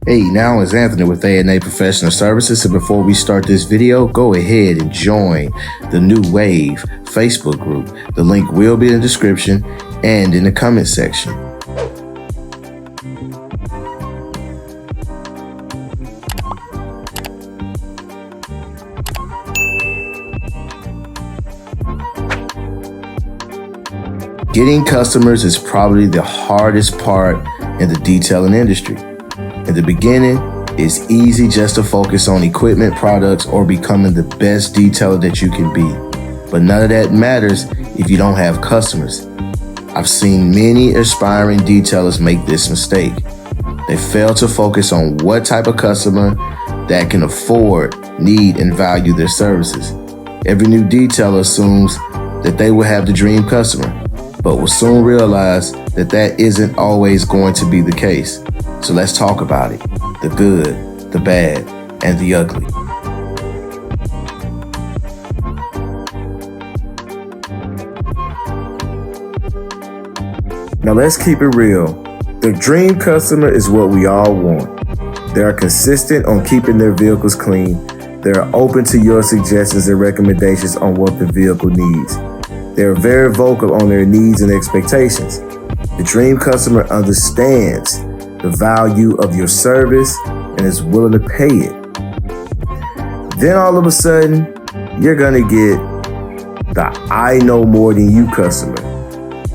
Hey, now it's Anthony with A&A Professional Services, and before we start this video, go ahead and join the New Wave Facebook group. The link will be in the description and in the comment section. Getting customers is probably the hardest part in the detailing industry. In the beginning, it's easy just to focus on equipment, products, or becoming the best detailer that you can be. But none of that matters if you don't have customers. I've seen many aspiring detailers make this mistake. They fail to focus on what type of customer that can afford, need, and value their services. Every new detailer assumes that they will have the dream customer, but will soon realize that that isn't always going to be the case. So let's talk about it. The good, the bad, and the ugly. Now let's keep it real. The dream customer is what we all want. They are consistent on keeping their vehicles clean. They are open to your suggestions and recommendations on what the vehicle needs. They are very vocal on their needs and expectations. The dream customer understands the value of your service and is willing to pay it. Then all of a sudden, you're gonna get the I know more than you customer.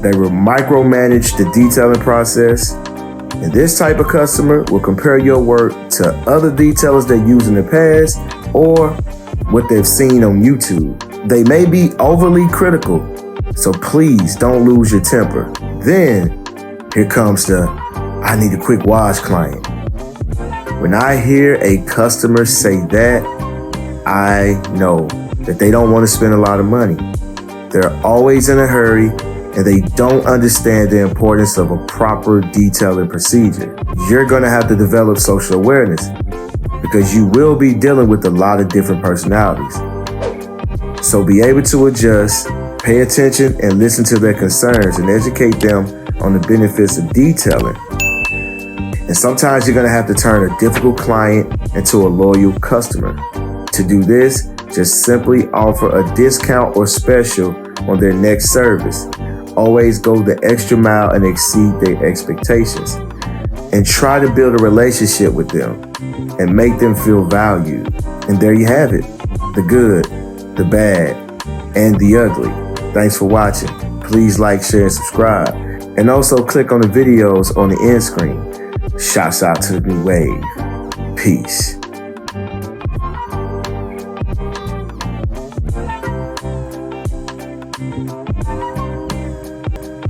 They will micromanage the detailing process, and this type of customer will compare your work to other detailers they used in the past or what they've seen on YouTube. They may be overly critical, so please don't lose your temper. Then here comes the I need a quick wash client. When I hear a customer say that, I know that they don't want to spend a lot of money. They're always in a hurry and they don't understand the importance of a proper detailing procedure. You're going to have to develop social awareness because you will be dealing with a lot of different personalities. So be able to adjust, pay attention, and listen to their concerns and educate them on the benefits of detailing. And sometimes you're going to have to turn a difficult client into a loyal customer. To do this, just simply offer a discount or special on their next service. Always go the extra mile and exceed their expectations. And try to build a relationship with them and make them feel valued. And there you have it, the good, the bad, and the ugly. Thanks for watching. Please like, share, and subscribe. And also click on the videos on the end screen. Shouts out to the New Wave. Peace.